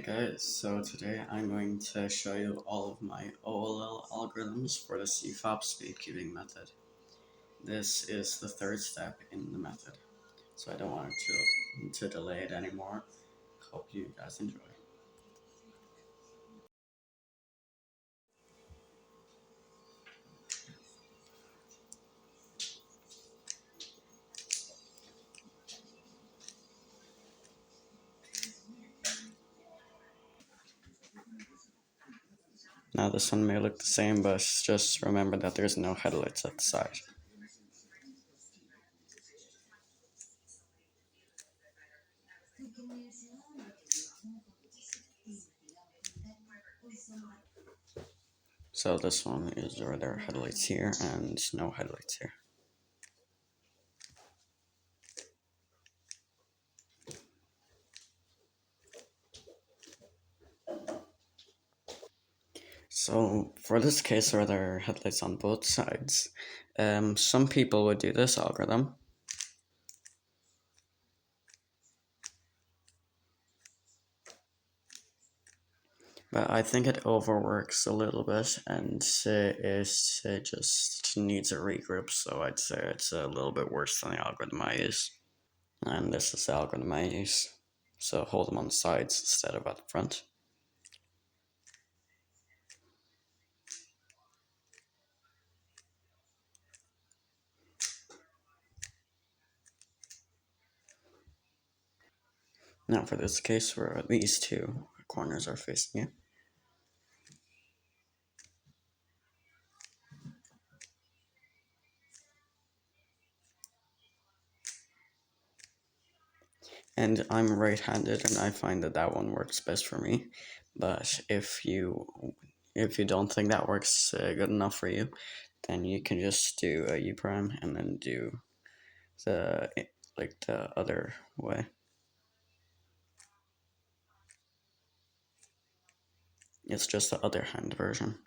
Hey guys, so today I'm going to show you all of my OLL algorithms for the CFOP speedcubing method. This is the third step in the method, so I don't want to delay it anymore. Hope you guys enjoy. Now this one may look the same, but just remember that there's no headlights at the side. So this one is where there are headlights here and no headlights here. So for this case where there are headlights on both sides, some people would do this algorithm. But I think it overworks a little bit and it just needs a regroup, so I'd say it's a little bit worse than the algorithm I use. And this is the algorithm I use. So hold them on the sides instead of at the front. Now for this case where these two corners are facing you. And I'm right-handed and I find that that one works best for me. But if you don't think that works good enough for you, then you can just do a U prime and then do the other way. It's just the other hand version.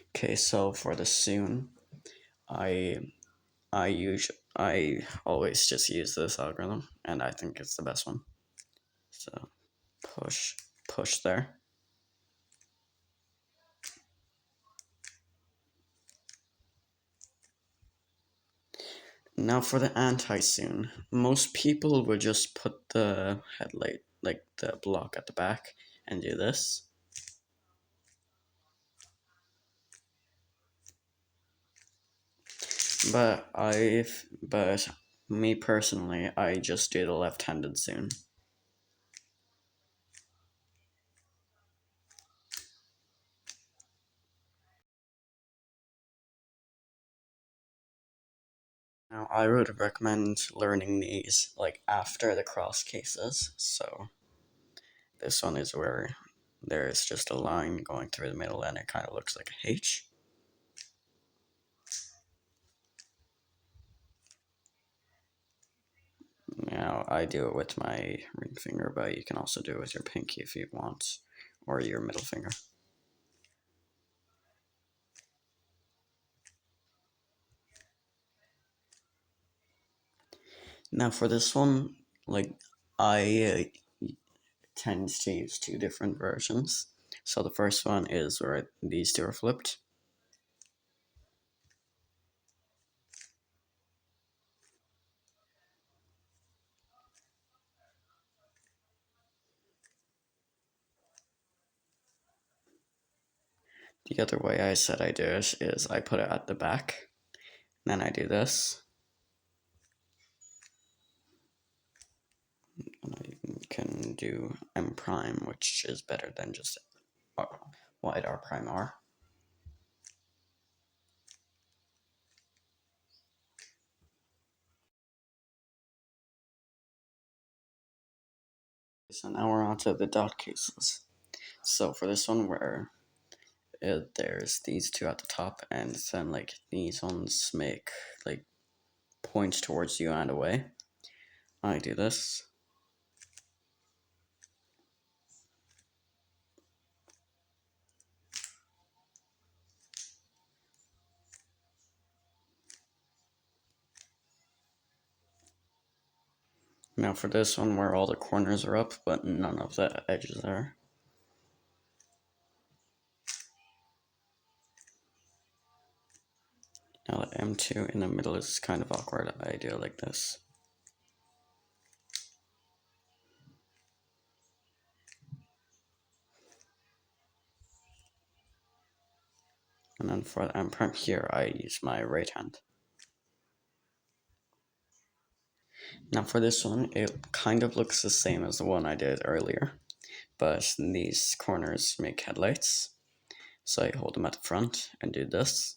Okay, so for the soon, I I always just use this algorithm, and I think it's the best one. So push there. Now for the anti-soon, most people would just put the headlight, like the block at the back, and do this. But me personally, I just do the left-handed soon. Now, I would recommend learning these like after the cross cases. So this one is where there's just a line going through the middle and it kind of looks like a H. Now, I do it with my ring finger, but you can also do it with your pinky if you want, or your middle finger. Now, for this one, like, I tend to use two different versions. So the first one is where these two are flipped. The other way I said I do it is I put it at the back, then I do this. And I can do M prime, which is better than just wide R prime R. So now we're on to the dot cases. So for this one where there's these two at the top and then like these ones make like points towards you and away, I do this. Now for this one where all the corners are up, but none of the edges are. Now the M2 in the middle is kind of awkward. I do it like this. And then for the M prime here, I use my right hand. Now for this one, it kind of looks the same as the one I did earlier, but these corners make headlights. So I hold them at the front and do this.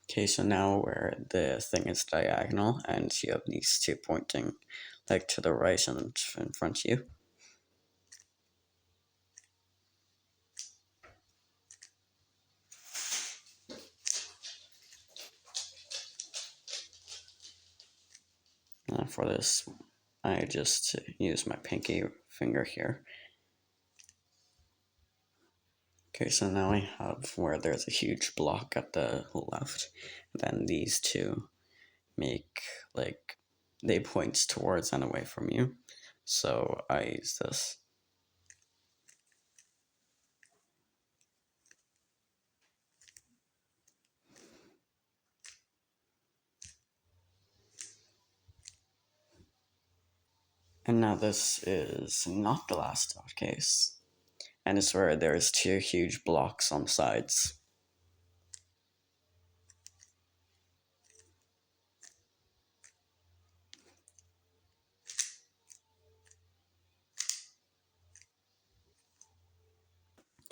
Okay, so now where the thing is diagonal and you have these two pointing like to the right and in front of you. And for this, I just use my pinky finger here. Okay, so now I have where there's a huge block at the left. Then these two make like they point towards and away from you. So I use this. And now this is not the last dot case. And it's where there's two huge blocks on the sides.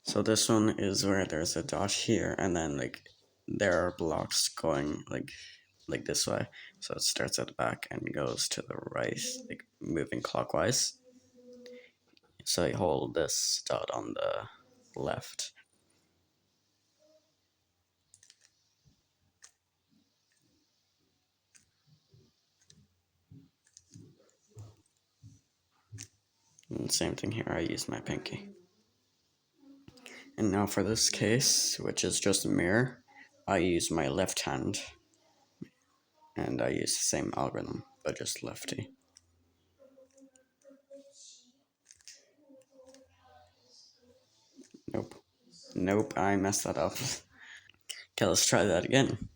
So this one is where there's a dot here, and then like there are blocks going like this way. So it starts at the back and goes to the right, like moving clockwise. So I hold this dot on the left. And same thing here, I use my pinky. And now for this case, which is just a mirror, I use my left hand. And I use the same algorithm, but just lefty. Nope. Nope, I messed that up. Okay, let's try that again.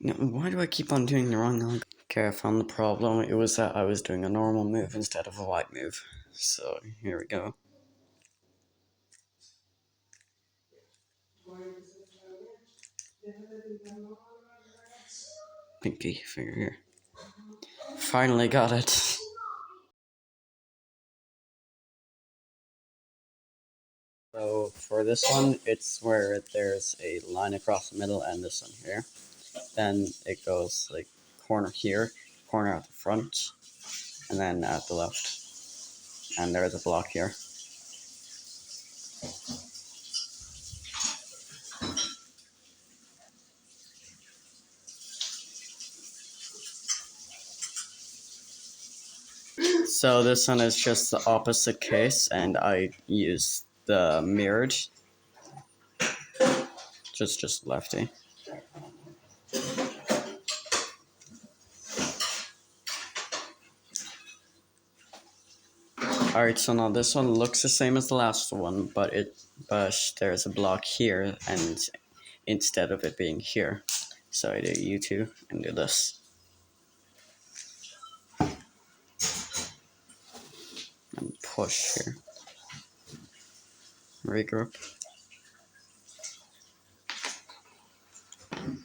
No, why do I keep on doing the wrong algorithm? Okay, I found the problem. It was that I was doing a normal move instead of a white move. So, here we go. Pinky finger here. Finally got it. So for this one, it's where there's a line across the middle and this one here. Then it goes like corner here, corner at the front, and then at the left. And there's a block here. So this one is just the opposite case, and I use the mirrored, just lefty. Alright, so now this one looks the same as the last one, but there's a block here, and instead of it being here, so I do U2 and do this. And push here. Regroup.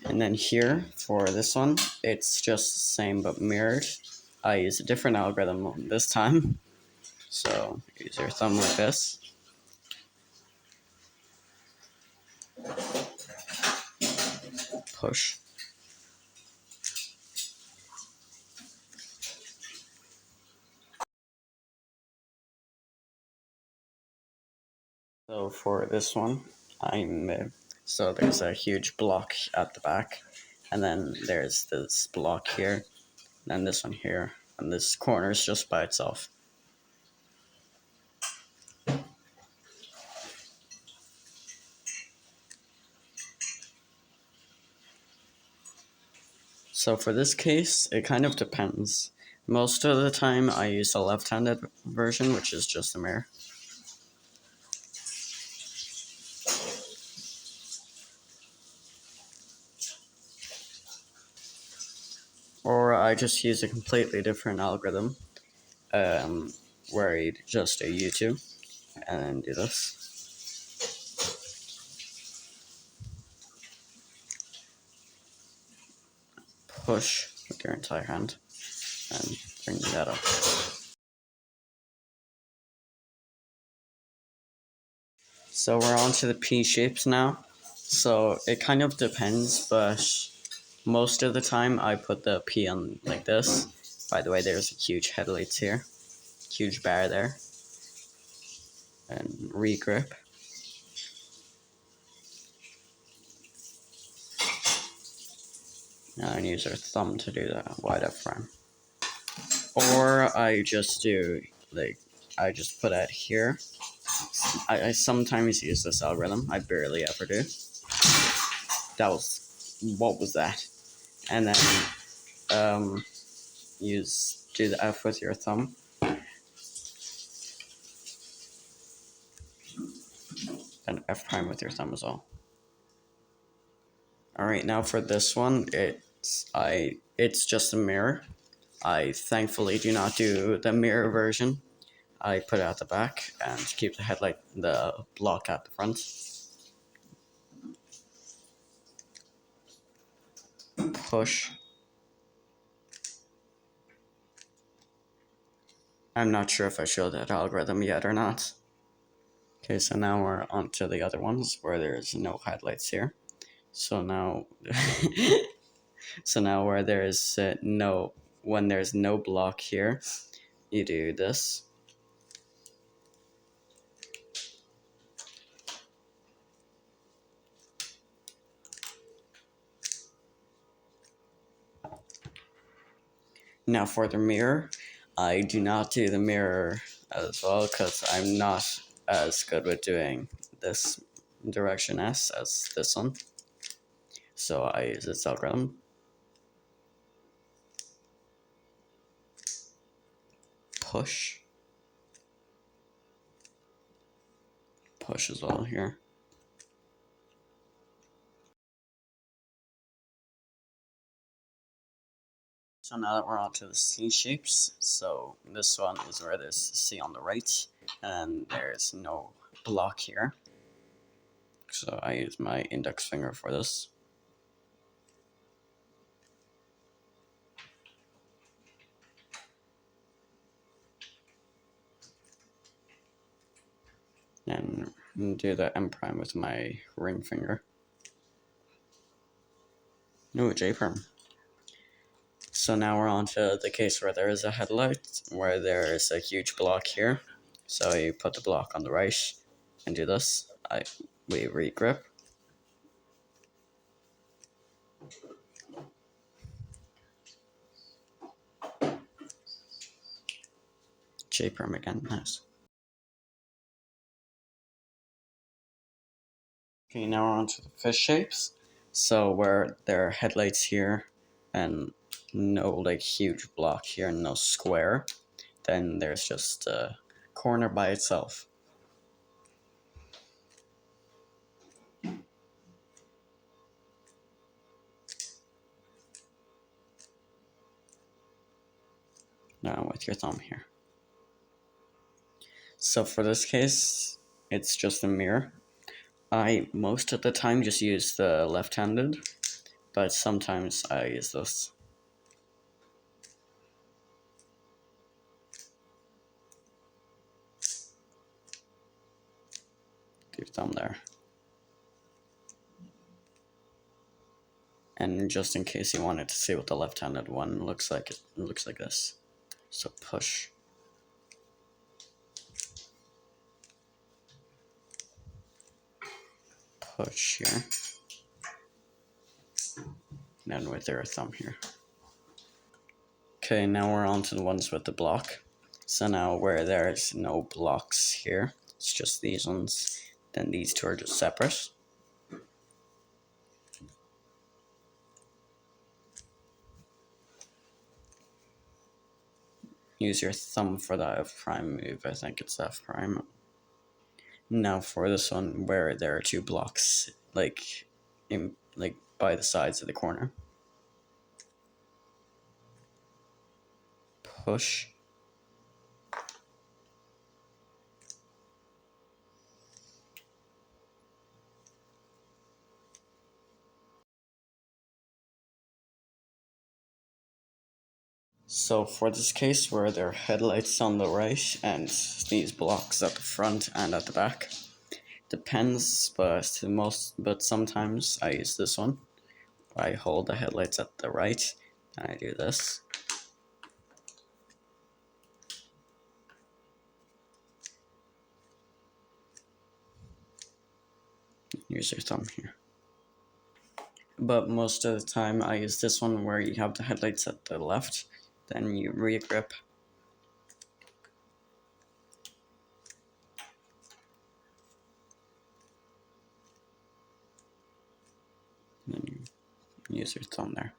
And then here, for this one, it's just the same but mirrored. I use a different algorithm this time. So, use your thumb like this. Push. So for this one, so there's a huge block at the back, and then there's this block here, and this one here, and this corner is just by itself. So for this case, it kind of depends. Most of the time I use the left-handed version, which is just a mirror. Or I just use a completely different algorithm, where I just do U2 and then do this. Push with your entire hand and bring that up. So we're on to the P shapes now. So it kind of depends, but most of the time I put the P on like this. By the way, there's a huge headlights here, huge bar there, and regrip. Now I use our thumb to do the wide up frame. Or I just do, like, I just put it here. I sometimes use this algorithm. I barely ever do. What was that? And then do the F with your thumb. And F prime with your thumb as well. Alright, now for this one, it's just a mirror. I thankfully do not do the mirror version. I put it at the back and keep the block at the front. Push. I'm not sure if I showed that algorithm yet or not. Okay, so now we're on to the other ones where there's no headlights here. So now, where there's when there's no block here, you do this. Now for the mirror, I do not do the mirror as well because I'm not as good with doing this direction S as this one. So I use this algorithm. Push. Push as well here. So now that we're on to the C shapes, so this one is where there's C on the right, and there's no block here. So I use my index finger for this. And do the M prime with my ring finger. No, J prime. So now we're on to the case where there is a headlight, where there is a huge block here. So you put the block on the right and do this. We regrip. J prime again, nice. Okay, now we're on to the fish shapes. So where there are headlights here and no like huge block here and no square, then there's just a corner by itself. Now with your thumb here. So for this case, it's just a mirror. I most of the time just use the left-handed, but sometimes I use this. Your thumb there. And just in case you wanted to see what the left-handed one looks like, it looks like this. So push. push here, and then with your thumb here. Okay, now we're on to the ones with the block. So now where there's no blocks here, it's just these ones, then these two are just separate. Use your thumb for the F prime move, I think it's F prime. Now for this one where there are two blocks, like by the sides of the corner. Push. So for this case where there are headlights on the right and these blocks at the front and at the back, depends, but sometimes I use this one. I hold the headlights at the right and I do this. Use your thumb here. But most of the time I use this one where you have the headlights at the left, then you re-grip. Then you use your thumb there.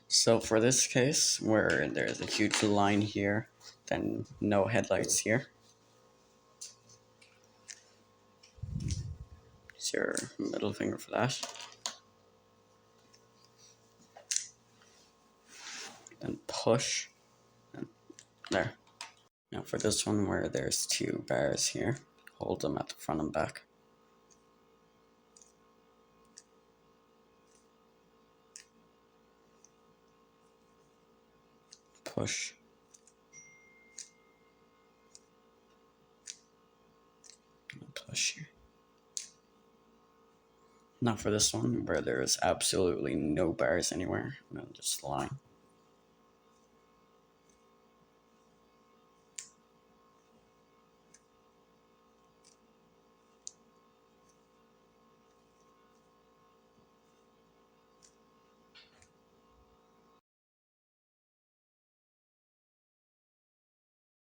So for this case, where there's a huge line here, then no headlights here. Use your middle finger for that. Then push, and there. Now for this one where there's two bars here, hold them at the front and back. Push. And push here. Now for this one where there is absolutely no bars anywhere, no, just a line.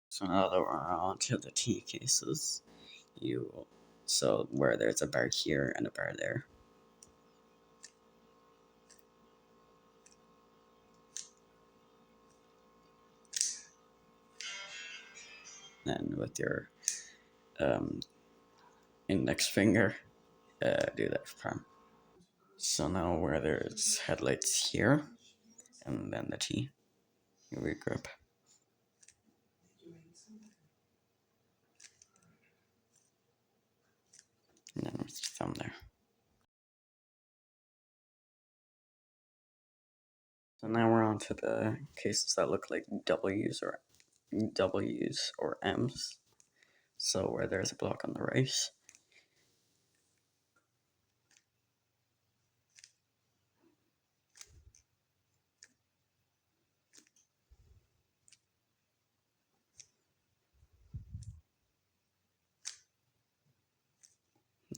So now that we're on to the T cases, so where there's a bar here and a bar there. Then with your index finger, do that for prime. So now where there's headlights here, and then the T, you regrip. And then with the thumb there. So now we're on to the cases that look like W's or M's. So where there's a block on the right.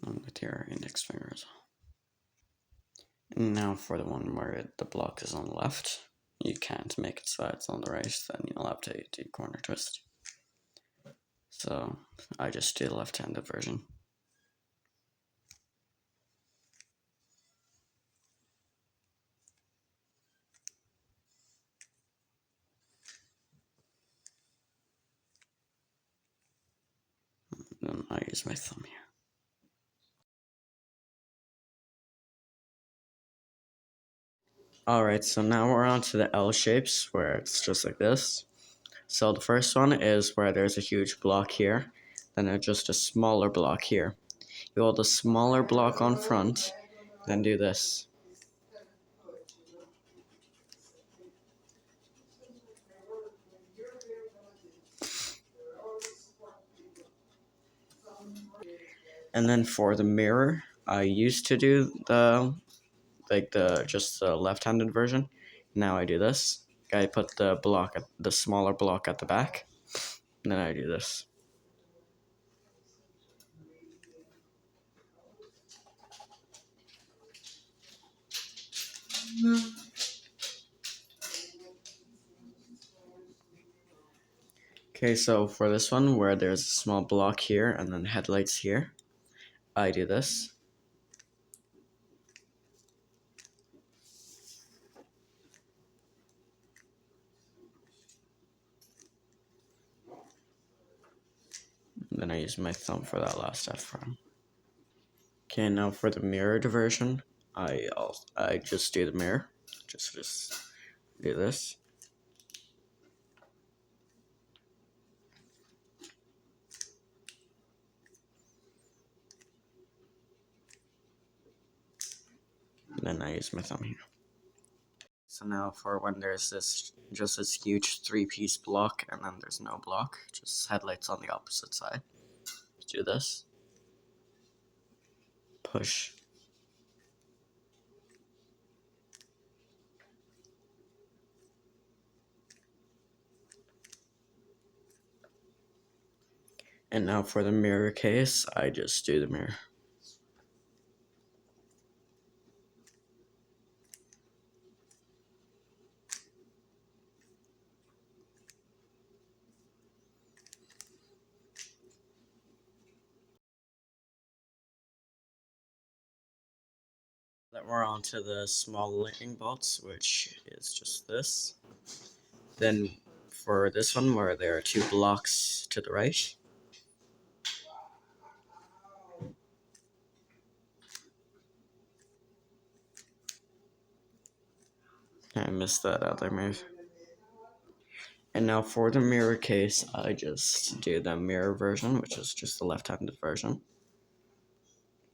And with your index finger as well. And now for the one where the block is on the left, you can't make it so it's on the right, then you'll have to do corner twist. So I just do the left-handed version. And then I use my thumb here. Alright, so now we're on to the L shapes where it's just like this. So the first one is where there's a huge block here, then there's just a smaller block here. You hold the smaller block on front, then do this. And then for the mirror, I used to do just the left-handed version. Now I do this. I put the smaller block at the back, and then I do this. Okay, so for this one where there's a small block here and then headlights here, I do this. And then I use my thumb for that last step from. Okay, now for the mirrored version, I just do the mirror. Just do this. And then I use my thumb here. So now for when there's just this huge 3-piece block and then there's no block, just headlights on the opposite side. Do this. Push. And now for the mirror case, I just do the mirror. Then we're on to the small lightning bolts, which is just this. Then for this one, where there are 2 blocks to the right, I missed that other move. And now for the mirror case, I just do the mirror version, which is just the left-handed version.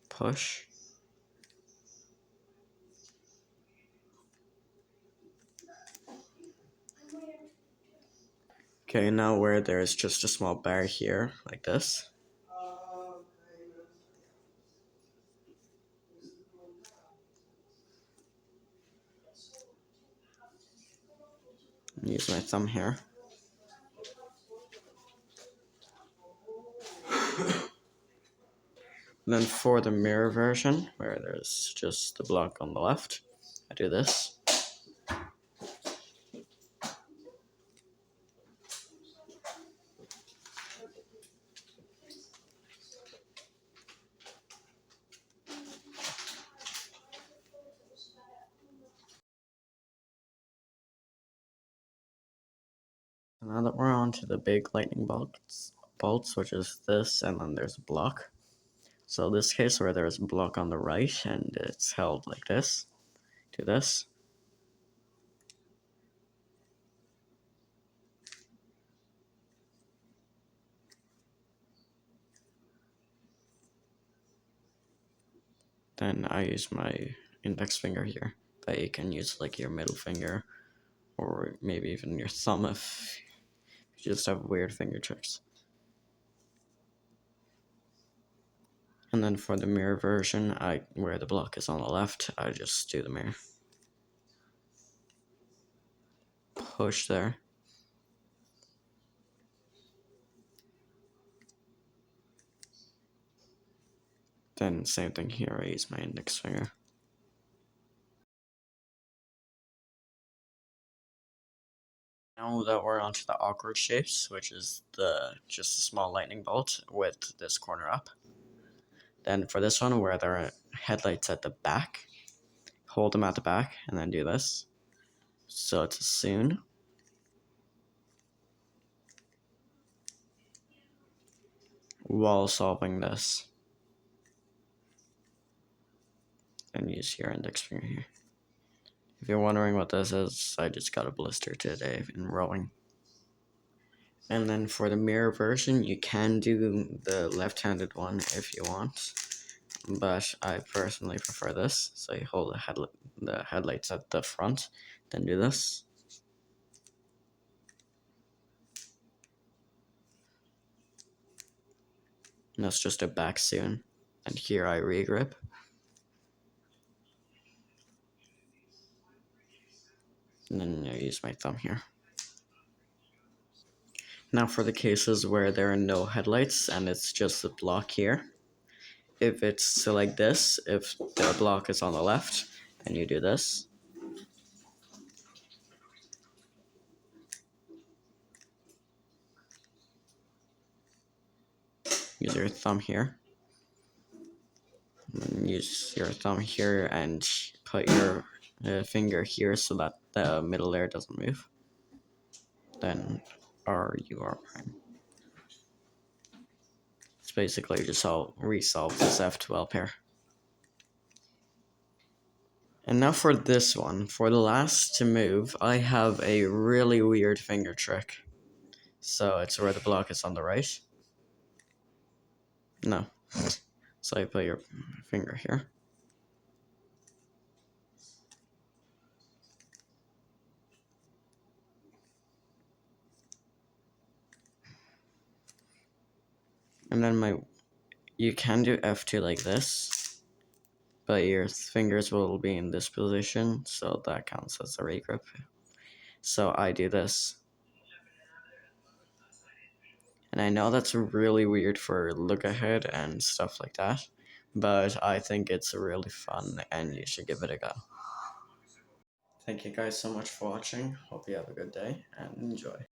Push. Okay, now where there's just a small bar here, like this. Use my thumb here. Then for the mirror version, where there's just the block on the left, I do this. Now that we're on to the big lightning bolts, which is this, and then there's a block. So this case where there's a block on the right and it's held like this, do this. Then I use my index finger here, but you can use like your middle finger or maybe even your thumb if you just have weird finger tricks. And then for the mirror version, where the block is on the left, I just do the mirror. Push there. Then same thing here, I use my index finger. Now that we're onto the awkward shapes, which is just a small lightning bolt with this corner up. Then for this one, where there are headlights at the back, hold them at the back and then do this. So it's a soon. While solving this. And use your index finger here. If you're wondering what this is, I just got a blister today in rowing. And then for the mirror version, you can do the left-handed one if you want, but I personally prefer this. So you hold the headlights at the front, then do this. And that's just a back soon. And here I regrip. And then I use my thumb here. Now for the cases where there are no headlights and it's just a block here. If it's like this, if the block is on the left, then you do this. use your thumb here. And use your thumb here and put your finger here so that the middle layer doesn't move. Then RUR prime. It's basically just all resolve this F12 pair. And now for this one, for the last to move, I have a really weird finger trick. So it's where the block is on the right. No. So you put your finger here. And then you can do F2 like this, but your fingers will be in this position, so that counts as a regrip. So I do this. And I know that's really weird for look ahead and stuff like that, but I think it's really fun and you should give it a go. Thank you guys so much for watching. Hope you have a good day and enjoy.